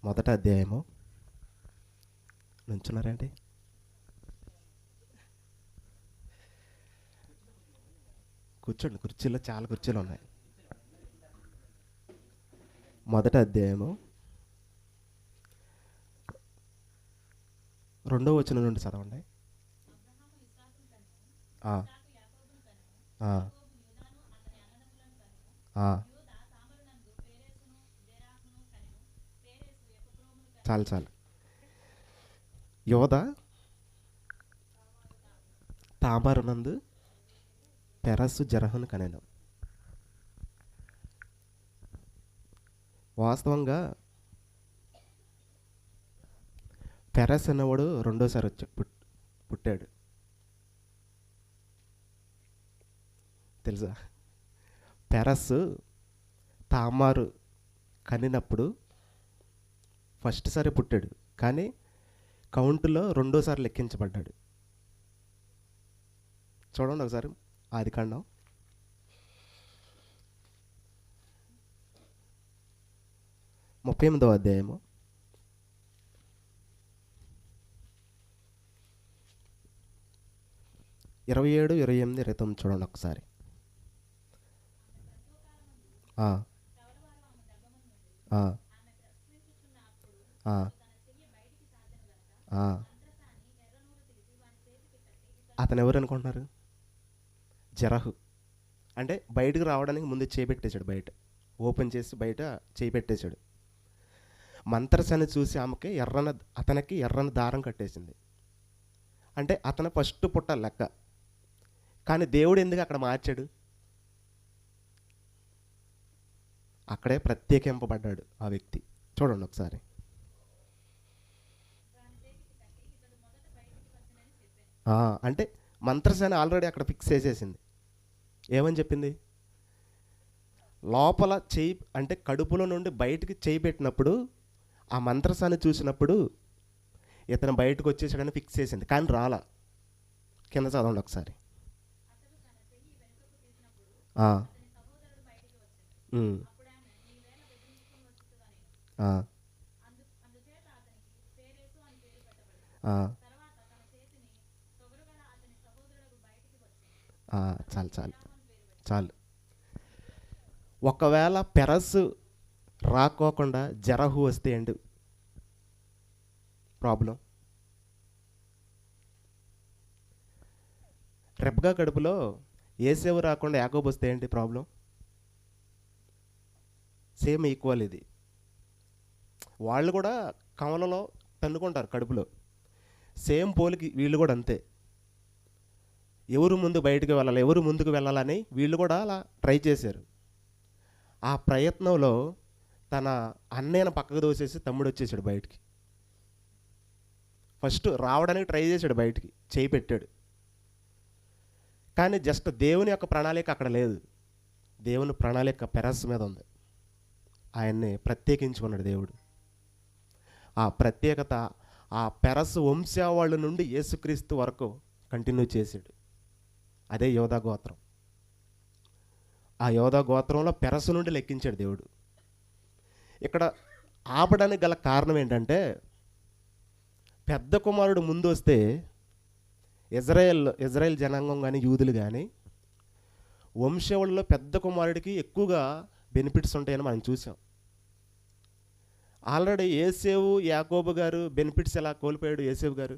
మొదటి అధ్యాయము. నుంచున్నారండి? కూర్చోండి, కుర్చీలో చాలా కుర్చీలు ఉన్నాయి. మొదటి అధ్యాయము 2వ వచనం నుండి చదవండి. ఆ, ఆ, ఆ. చాలు చాలు. యోధ తామారునందు పెరస్సు జరహును కనెను. వాస్తవంగా పెరస్ అన్నవాడు రెండోసారి వచ్చి పుట్టాడు. తెలుసా? పెరస్ తామారు కనినప్పుడు ఫస్ట్ సారి పుట్టాడు, కానీ కౌంటులో రెండోసారి లెక్కించబడ్డాడు. చూడండి ఒకసారి ఆదికాండం 38వ అధ్యాయము 27, 28, 29 చూడండి ఒకసారి. ఆ, ఆ, ఆ, ఆ. అతను ఎవరు అనుకుంటున్నారు? జరహు. అంటే బయటకు రావడానికి ముందు చేపెట్టేశాడు, బయట ఓపెన్ చేసి బయట చేపెట్టేశాడు. మంత్రసాన్ని చూసి ఆమెకి అతనికి ఎర్రని దారం కట్టేసింది. అంటే అతను ఫస్ట్ పుట్టాలి లెక్క, కానీ దేవుడు ఎందుకు అక్కడ మార్చాడు? అక్కడే ప్రత్యేకింపబడ్డాడు ఆ వ్యక్తి. చూడండి ఒకసారి. అంటే మంత్రసాని ఆల్రెడీ అక్కడ ఫిక్స్ చేసేసింది. ఏమని చెప్పింది? లోపల చేయి అంటే కడుపులో నుండి బయటికి చేయి పెట్టినప్పుడు ఆ మంత్రసాన్ని చూసినప్పుడు ఇతను బయటకు వచ్చేసాడని ఫిక్స్ చేసింది, కానీ రాలా. కింద చదవండి ఒకసారి. ఆ, ఉమ్, ఆ, ఆ, ఆ. చాలు చాలు చాలు. ఒకవేళ పెరస్ రాకోకుండా జరహు వస్తే ఏంటి ప్రాబ్లం? రెబ్గా కడుపులో ఏసేవు రాకుండా యాకోబు వస్తే ఏంటి ప్రాబ్లం? సేమ్ ఈక్వల్ ఇది. వాళ్ళు కూడా కమలలో తన్నుకుంటారు కడుపులో, సేమ్ పోలికి వీళ్ళు కూడా అంతే. ఎవరు ముందు బయటకు వెళ్ళాలి, ఎవరు ముందుకు వెళ్ళాలని వీళ్ళు కూడా అలా ట్రై చేశారు. ఆ ప్రయత్నంలో తన అన్నయ్యను పక్కకు దోసేసి తమ్ముడు వచ్చేసాడు బయటికి. ఫస్ట్ రావడానికి ట్రై చేశాడు, బయటికి చేయి పెట్టాడు, కానీ జస్ట్ దేవుని యొక్క ప్రణాళిక అక్కడ లేదు. దేవుని ప్రణాళిక పెరస్ మీద ఉంది. ఆయన్ని ప్రత్యేకించుకున్నాడు దేవుడు. ఆ ప్రత్యేకత ఆ పెరస్ వంశావళి నుండి యేసుక్రీస్తు వరకు కంటిన్యూ చేశాడు. అదే యోధా గోత్రం. ఆ యోధా గోత్రంలో పెరసు నుండి లెక్కించాడు దేవుడు. ఇక్కడ ఆపడానికి గల కారణం ఏంటంటే, పెద్ద కుమారుడు ముందు వస్తే ఇజ్రాయెల్ జనాంగం కానీ యూదులు కానీ వంశావళిలో పెద్ద కుమారుడికి ఎక్కువగా బెనిఫిట్స్ ఉంటాయని మనం చూసాం. ఆల్రెడీ ఏసేవు యాకోబు గారు బెనిఫిట్స్ ఎలా కోల్పోయాడు ఏసేవు గారు,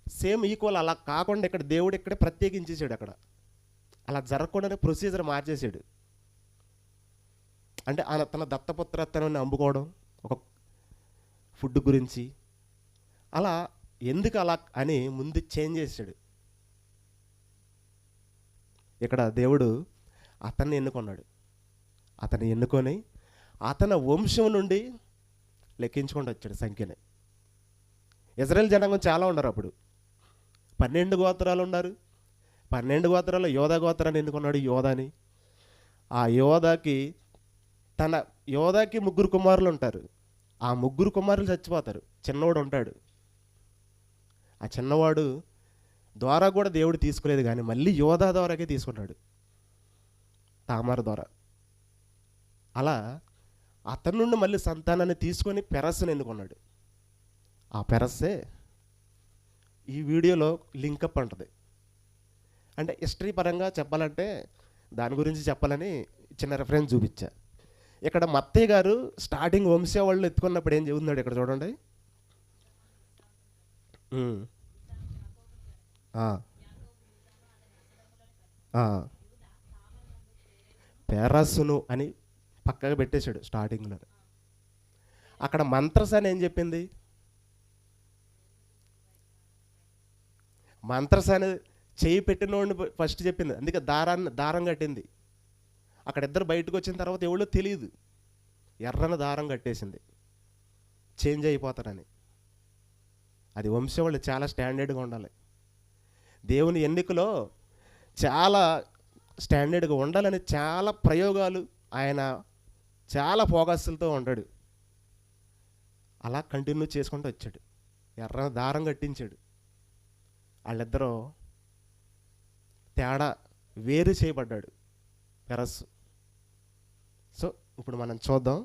సేమ్ ఈక్వల్ అలా కాకుండా ఇక్కడ దేవుడు ఇక్కడే ప్రత్యేకించేసాడు. అక్కడ అలా జరగకుండానే ప్రొసీజర్ మార్చేసాడు. అంటే తన దత్తపుత్రత్వాన్ని అమ్ముకోవడం ఒక ఫుడ్ గురించి, అలా ఎందుకు అలా అని ముందు చేంజ్ చేశాడు. ఇక్కడ దేవుడు అతన్ని ఎన్నుకున్నాడు. అతన్ని ఎన్నుకొని అతని వంశం నుండి లెక్కించుకుంటూ వచ్చాడు సంఖ్యని. ఇజ్రాయెల్ జనాంగం చాలా ఉన్నారు అప్పుడు, 12 గోత్రాలు ఉన్నారు. 12 గోత్రాల్లో యోధా గోత్రాన్ని ఎన్నుకున్నాడు, యోధాని. ఆ యోధాకి 3 కుమారులు ఉంటారు. ఆ 3 కుమారులు చచ్చిపోతారు, చిన్నవాడు ఉంటాడు. ఆ చిన్నవాడు ద్వారా కూడా దేవుడు తీసుకోలేదు, కానీ మళ్ళీ యోధా ద్వారాకే తీసుకున్నాడు, తామారు ద్వారా. అలా అతని నుండి మళ్ళీ సంతానాన్ని తీసుకొని పెరస్సుని ఎన్నుకున్నాడు. ఆ పెరస్సే ఈ వీడియోలో లింకప్ అంటది. అంటే హిస్టరీ పరంగా చెప్పాలంటే దాని గురించి చెప్పాలని చిన్న రెఫరెన్స్ చూపించా. ఇక్కడ మత్తయ్య గారు స్టార్టింగ్ వంశావళిని ఎత్తుకున్నప్పుడు ఏం చెబుతున్నాడు ఇక్కడ చూడండి. ఉమ్, ఆ, ఆ, పెరస్సును అని పక్కగా పెట్టేశాడు స్టార్టింగ్లో. అక్కడ మంత్రసాని ఏం చెప్పింది? మంత్రసాని చేయి పెట్టినోడిని ఫస్ట్ చెప్పింది, అందుకే దారం కట్టింది. అక్కడ ఇద్దరు బయటకు వచ్చిన తర్వాత ఎవరో తెలియదు, ఎర్రన దారం కట్టేసింది, చేంజ్ అయిపోతారని. అది వంశవాళ్ళు చాలా స్టాండర్డ్గా ఉండాలి. దేవుని ఎన్నికలో చాలా స్టాండర్డ్గా ఉండాలని చాలా ప్రయోగాలు, ఆయన చాలా ఫోకస్లతో ఉంటాడు. అలా కంటిన్యూ చేసుకుంటూ వచ్చాడు, ఎర్రన దారం కట్టించాడు. వాళ్ళిద్దరూ తేడా వేరు చేయబడ్డాడు పెరస్సు. సో ఇప్పుడు మనం చూద్దాం,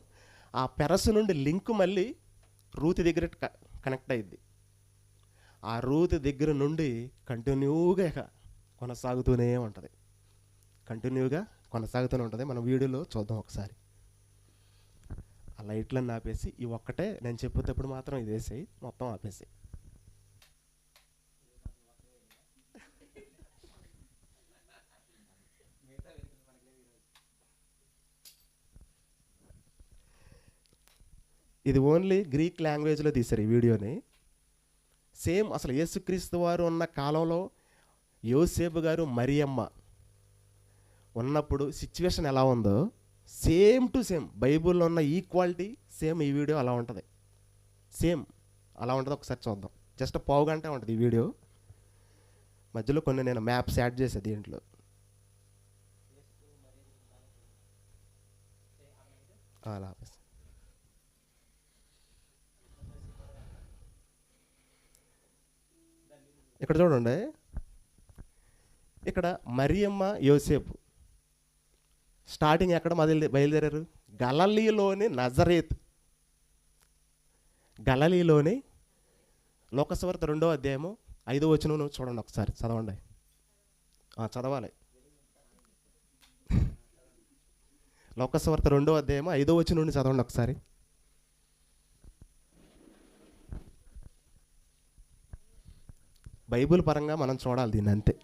ఆ పెరస్సు నుండి లింక్ మళ్ళీ రూతు దగ్గర కనెక్ట్ అయ్యిద్ది. ఆ రూతు దగ్గర నుండి కంటిన్యూగా ఇక కొనసాగుతూనే ఉంటుంది, కంటిన్యూగా కొనసాగుతూనే ఉంటుంది. మనం వీడియోలో చూద్దాం ఒకసారి. ఆ లైట్లన్నీ ఆపేసి ఈ ఒక్కటే నేను చెప్పేటప్పుడు మాత్రం ఇది వేసేయి, మొత్తం ఆపేసి. ఇది ఓన్లీ గ్రీక్ లాంగ్వేజ్లో తీశారు ఈ వీడియోని. సేమ్ అసలు యేసుక్రీస్తు వారు ఉన్న కాలంలో యోసేపు గారు మరియమ్మ ఉన్నప్పుడు సిచ్యువేషన్ ఎలా ఉందో సేమ్ టు సేమ్ బైబిల్లో ఉన్న ఈక్వాలిటీ సేమ్ ఈ వీడియో అలా ఉంటుంది, సేమ్ అలా ఉంటుంది. ఒకసారి చూద్దాం. జస్ట్ పావు గంట ఉంటుంది ఈ వీడియో. మధ్యలో కొన్ని నేను మ్యాప్స్ యాడ్ చేసా దీంట్లో. అలా ఇక్కడ చూడండి, ఇక్కడ మరియమ్మ యోసేపు స్టార్టింగ్ ఎక్కడ బయలుదేరారు? గలిలయలోని నజరేత్. గలిలయలోని లోకసువార్త 2వ అధ్యాయము 5వ వచనం చూడండి ఒకసారి, చదవండి. చదవాలి. లోకసువార్త 2వ అధ్యాయము 5వ వచనం నుండి చదవండి ఒకసారి. బైబిల్ పరంగా మనం చూడాలి దీన్ని, అంతే.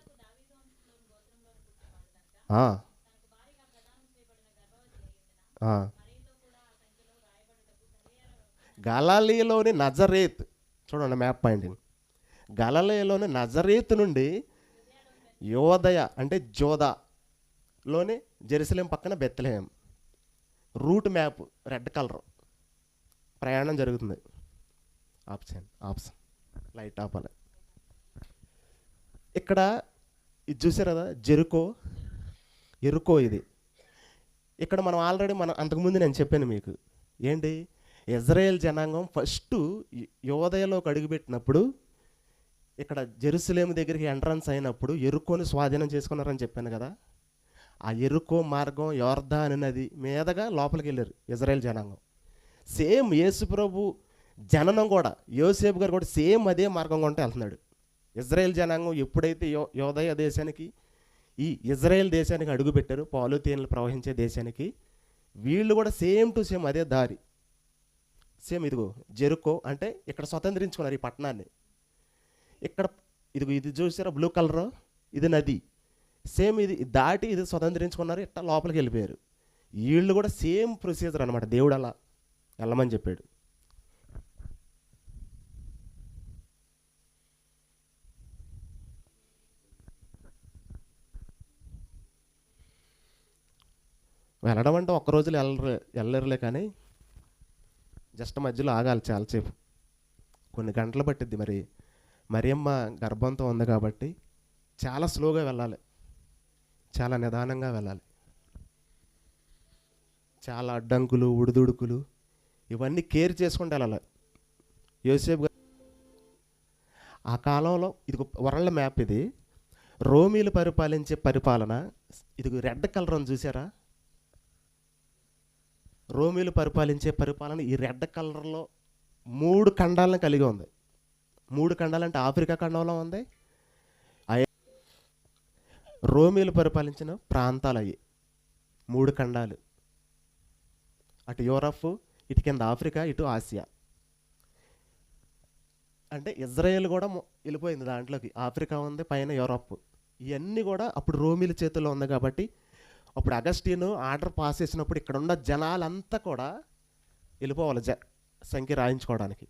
గలిలయలోని నజరేత్ చూడండి, మ్యాప్ పాయింటింగ్. గలిలయలోని నజరేత్ నుండి యోదయ అంటే జోదాలోని జెరూసలేం పక్కన Bethlehem. Route map red colour, ప్రయాణం జరుగుతుంది. ఆప్షన్ లైట్ ఆపాలి. ఇక్కడ ఇది చూసారు కదా, ఎరుకో ఇది. ఇక్కడ మనం ఆల్రెడీ అంతకుముందు నేను చెప్పాను మీకు ఏంటి, ఇజ్రాయేల్ జనాంగం ఫస్ట్ యోదయలోకి అడుగుపెట్టినప్పుడు ఇక్కడ జెరూసలేం దగ్గరికి ఎంట్రన్స్ అయినప్పుడు ఎరుకోని స్వాధీనం చేసుకున్నారని చెప్పాను కదా. ఆ ఎరుకో మార్గం యోర్దాను నది మీదగా లోపలికి వెళ్ళారు ఇజ్రాయేల్ జనాంగం. సేమ్ యేసుప్రభు జననం కూడా యోసేపు గారు కూడా సేమ్ అదే మార్గం కొంటే వెళ్తున్నాడు. ఇజ్రాయేల్ జనాంగం ఎప్పుడైతే యోదయ దేశానికి, ఈ ఇజ్రాయేల్ దేశానికి అడుగుపెట్టారు, పాలు తేనెలు ప్రవహించే దేశానికి, వీళ్ళు కూడా సేమ్ టు సేమ్ అదే దారి. సేమ్ ఇదిగో జెరుకో అంటే ఇక్కడ స్వతంత్రించుకున్నారు ఈ పట్టణాన్ని. ఇక్కడ ఇదిగో ఇది చూసారా బ్లూ కలర్, ఇది నది. సేమ్ ఇది దాటి ఇది స్వతంత్రించుకున్నారు, ఇట్లా లోపలికి వెళ్ళిపోయారు. వీళ్ళు కూడా సేమ్ ప్రొసీజర్ అనమాట, దేవుడు అలా వెళ్ళమని చెప్పాడు. వెళ్ళడం అంటే ఒక్కరోజులు వెళ్ళరులే, కానీ జస్ట్ మధ్యలో ఆగాలి చాలాసేపు, కొన్ని గంటలు పట్టిద్ది. మరి మరియమ్మ గర్భంతో ఉంది కాబట్టి చాలా స్లోగా వెళ్ళాలి, చాలా నిదానంగా వెళ్ళాలి. చాలా అడ్డంకులు, ఉడిదుడుకులు ఇవన్నీ కేర్ చేసుకుంటూ వెళ్ళాలి. యోసేపు గారు ఆ కాలంలో, ఇది వరల్డ్ మ్యాప్, ఇది రోమీలు పరిపాలించే పరిపాలన. ఇది రెడ్ కలర్ అని చూసారా, రోమీలు పరిపాలించే పరిపాలన ఈ రెడ్ కలర్లో 3 ఖండాలను కలిగి ఉంది. 3 ఖండాలంటే ఆఫ్రికా ఖండంలో ఉంది. రోమీలు పరిపాలించిన ప్రాంతాలు అయ్యి 3 ఖండాలు. అటు యూరప్, ఇటు కింద ఆఫ్రికా, ఇటు ఆసియా. అంటే ఇజ్రాయెల్ కూడా వెళ్ళిపోయింది దాంట్లోకి. ఆఫ్రికా ఉంది, పైన యూరప్. ఇవన్నీ కూడా అప్పుడు రోమీల చేతుల్లో ఉంది కాబట్టి అప్పుడు అగస్టిన్ ఆర్డర్ పాస్ చేసినప్పుడు ఇక్కడ ఉన్న జనాలంతా కూడా వెళ్ళిపోవాలి సంఖ్య రాయించుకోవడానికి.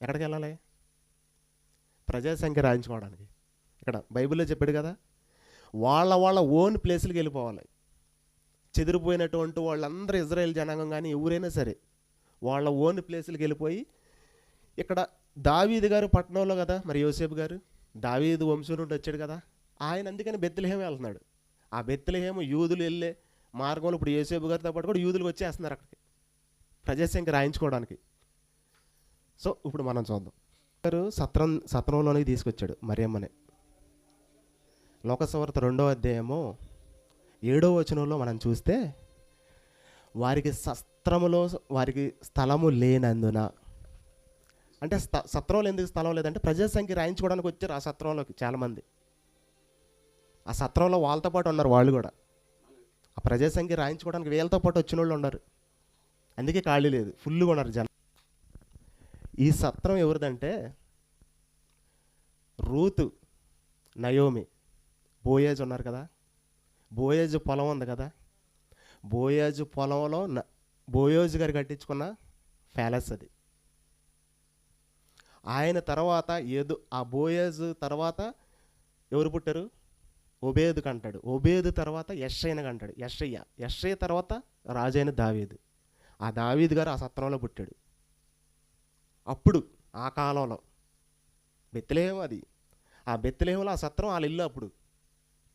ఎక్కడికి వెళ్ళాలి? ప్రజా సంఖ్య రాయించుకోవడానికి. ఇక్కడ బైబిల్లో చెప్పాడు కదా, వాళ్ళ ఓన్ ప్లేస్లకి వెళ్ళిపోవాలి. చెదిరిపోయినటువంటి వాళ్ళందరూ ఇజ్రాయెల్ జనాంగం కానీ ఎవరైనా సరే వాళ్ళ ఓన్ ప్లేస్లకి వెళ్ళిపోయి, ఇక్కడ దావీదు గారు పట్టణంలో కదా మరి యోసేపు గారు దావీదు వంశం నుండి వచ్చాడు కదా, ఆయన అందుకని బెత్లెహేం వెళ్తున్నాడు. ఆ బెత్లెహేము యూదులు వెళ్ళే మార్గంలో ఇప్పుడు యోసేపు గారితో పాటు కూడా యూదులు వచ్చేస్తున్నారు అక్కడికి ప్రజాసంఖ్య రాయించుకోవడానికి. సో ఇప్పుడు మనం చూద్దాం. గారు సత్రంలోనికి తీసుకొచ్చాడు మరియమ్మని. లోకసువార్త 2వ అధ్యాయము 7వ వచనంలో మనం చూస్తే, వారికి సత్రములో వారికి స్థలము లేనందున, అంటే సత్రంలో ఎందుకు స్థలం లేదంటే ప్రజాసంఖ్య రాయించుకోవడానికి వచ్చారు ఆ సత్రంలోకి చాలామంది. ఆ సత్రంలో వాళ్ళతో పాటు ఉన్నారు వాళ్ళు కూడా. ఆ ప్రజాసంఖ్య రాయించుకోవడానికి వీళ్ళతో పాటు వచ్చిన వాళ్ళు ఉన్నారు. అందుకే ఖాళీ లేదు, ఫుల్గా ఉన్నారు జనం. ఈ సత్రం ఎవరిదంటే రూతు, నయోమి, బోయేజ్ ఉన్నారు కదా. బోయేజ్ పొలం ఉంది కదా, బోయేజ్ పొలంలో బోయేజ్ గారు కట్టించుకున్న ప్యాలెస్ అది. ఆయన తర్వాత ఆ బోయేజ్ తర్వాత ఎవరు పుట్టారు? ఒబేదు కంటాడు. ఒబేదు తర్వాత యెషయ్యను కంటాడు. యెషయ్య తర్వాత రాజైన దావీదు. ఆ దావీదు గారు ఆ సత్రంలో పుట్టాడు. అప్పుడు ఆ కాలంలో బెత్లెహేం అది. ఆ బెత్లెహేంలో ఆ సత్రం వాళ్ళ ఇల్లు. అప్పుడు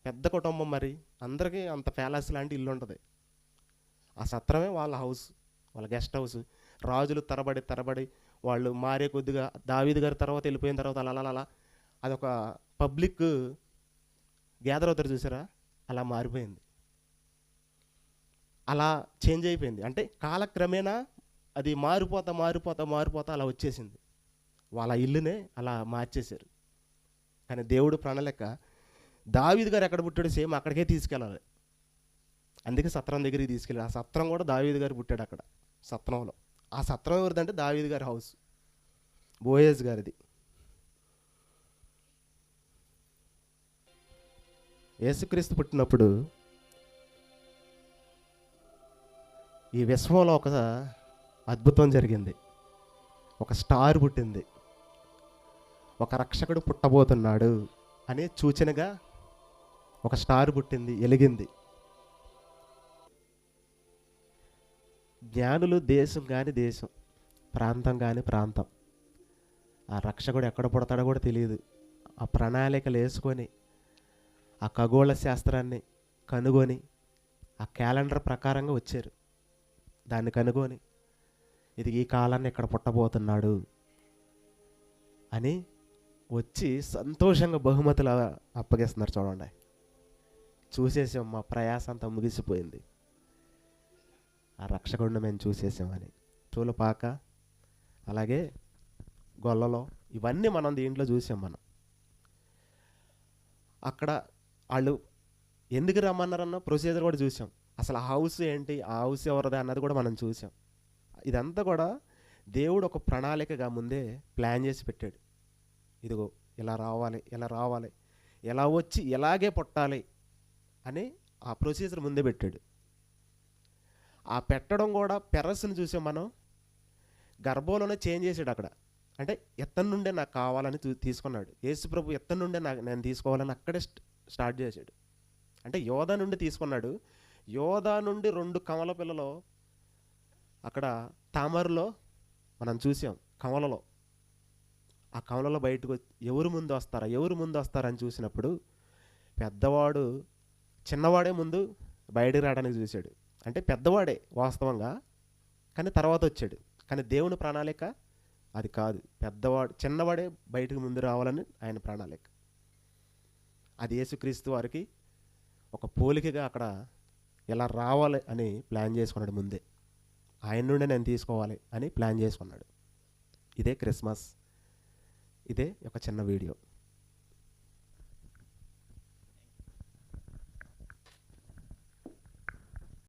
పెద్ద కుటుంబం, మరి అందరికీ అంత ప్యాలెస్ లాంటి ఇల్లు ఉంటుంది. ఆ సత్రమే వాళ్ళ హౌస్, వాళ్ళ గెస్ట్ హౌస్. రాజులు తరబడి వాళ్ళు మారే కొద్దిగా దావీదు గారి తర్వాత వెళ్ళిపోయిన తర్వాత అలా అదొక పబ్లిక్ గ్యాదర్ అవుతారు చూసారా, అలా మారిపోయింది. అలా చేంజ్ అయిపోయింది. అంటే కాలక్రమేణా అది మారిపోతా అలా వచ్చేసింది. వాళ్ళ ఇల్లునే అలా మార్చేశారు. కానీ దేవుడు ప్రణాళిక, దావీదు గారు ఎక్కడ పుట్టాడు సేమ్ అక్కడికే తీసుకెళ్ళాలి. అందుకే సత్రం దగ్గరికి తీసుకెళ్ళాలి. ఆ సత్రం కూడా దావీదు గారు పుట్టాడు అక్కడ సత్రంలో. ఆ సత్రం ఎవరిదంటే దావీదు గారి హౌస్, బోయేజ్ గారిది. యేసుక్రీస్తు పుట్టినప్పుడు ఈ విశ్వంలో ఒక అద్భుతం జరిగింది. ఒక స్టార్ పుట్టింది. ఒక రక్షకుడు పుట్టబోతున్నాడు అనే సూచనగా ఒక స్టార్ పుట్టింది, వెలిగింది. జ్ఞానులు దేశం కాని దేశం, ప్రాంతం కాని ప్రాంతం, ఆ రక్షకుడు ఎక్కడ పుడతాడో కూడా తెలియదు. ఆ ప్రణాళికలు వేసుకొని ఆ ఖగోళ శాస్త్రాన్ని కనుగొని ఆ క్యాలెండర్ ప్రకారంగా వచ్చారు. దాన్ని కనుగొని ఇది ఈ కాలాన్ని ఇక్కడ పుట్టబోతున్నాడు అని వచ్చి సంతోషంగా బహుమతులు అప్పగిస్తున్నారు. చూడండి, చూసేసాం, మా ప్రయాస అంతా ముగిసిపోయింది, ఆ రక్షకుడిని మేము చూసేసామని. చూలపాక, అలాగే గొల్లలో, ఇవన్నీ మనం దీంట్లో చూసాం. మనం అక్కడ వాళ్ళు ఎందుకు రమ్మన్నారన్న ప్రొసీజర్ కూడా చూసాం. అసలు ఆ హౌస్ ఏంటి, ఆ హౌస్ ఎవరిది అన్నది కూడా మనం చూసాం. ఇదంతా కూడా దేవుడు ఒక ప్రణాళికగా ముందే ప్లాన్ చేసి పెట్టాడు. ఇదిగో ఇలా రావాలి, ఎలా వచ్చి ఎలాగే పుట్టాలి అని ఆ ప్రొసీజర్ ముందే పెట్టాడు. ఆ పెట్టడం కూడా పెరస్ని చూసాం మనం. గర్భంలోనే చేంజ్ చేసాడు అక్కడ. అంటే ఎత్తని నుండే నాకు కావాలని తీసుకున్నాడు. యేసుప్రభు ఎత్తని నుండే నేను తీసుకోవాలని అక్కడే స్టార్ట్ చేశాడు. అంటే యోధా నుండి తీసుకున్నాడు. యోధా నుండి 2 కమల పిల్లలు అక్కడ తామరులో మనం చూసాం. కమలలో, ఆ కమలలో బయటకు ఎవరు ముందు వస్తారని చూసినప్పుడు పెద్దవాడు చిన్నవాడే ముందు బయటికి రావడానికి చూశాడు. అంటే పెద్దవాడే వాస్తవంగా, కానీ తర్వాత వచ్చాడు. కానీ దేవుని ప్రణాళిక అది కాదు. చిన్నవాడే బయటకు ముందు రావాలని ఆయన ప్రణాళిక. అది యేసుక్రీస్తు వారికి ఒక పోలికగా అక్కడ ఎలా రావాలి అని ప్లాన్ చేసుకున్నాడు ముందే. ఆయన నుండే నేను తీసుకోవాలి అని ప్లాన్ చేసుకున్నాడు. ఇదే క్రిస్మస్. ఇదే ఒక చిన్న వీడియో.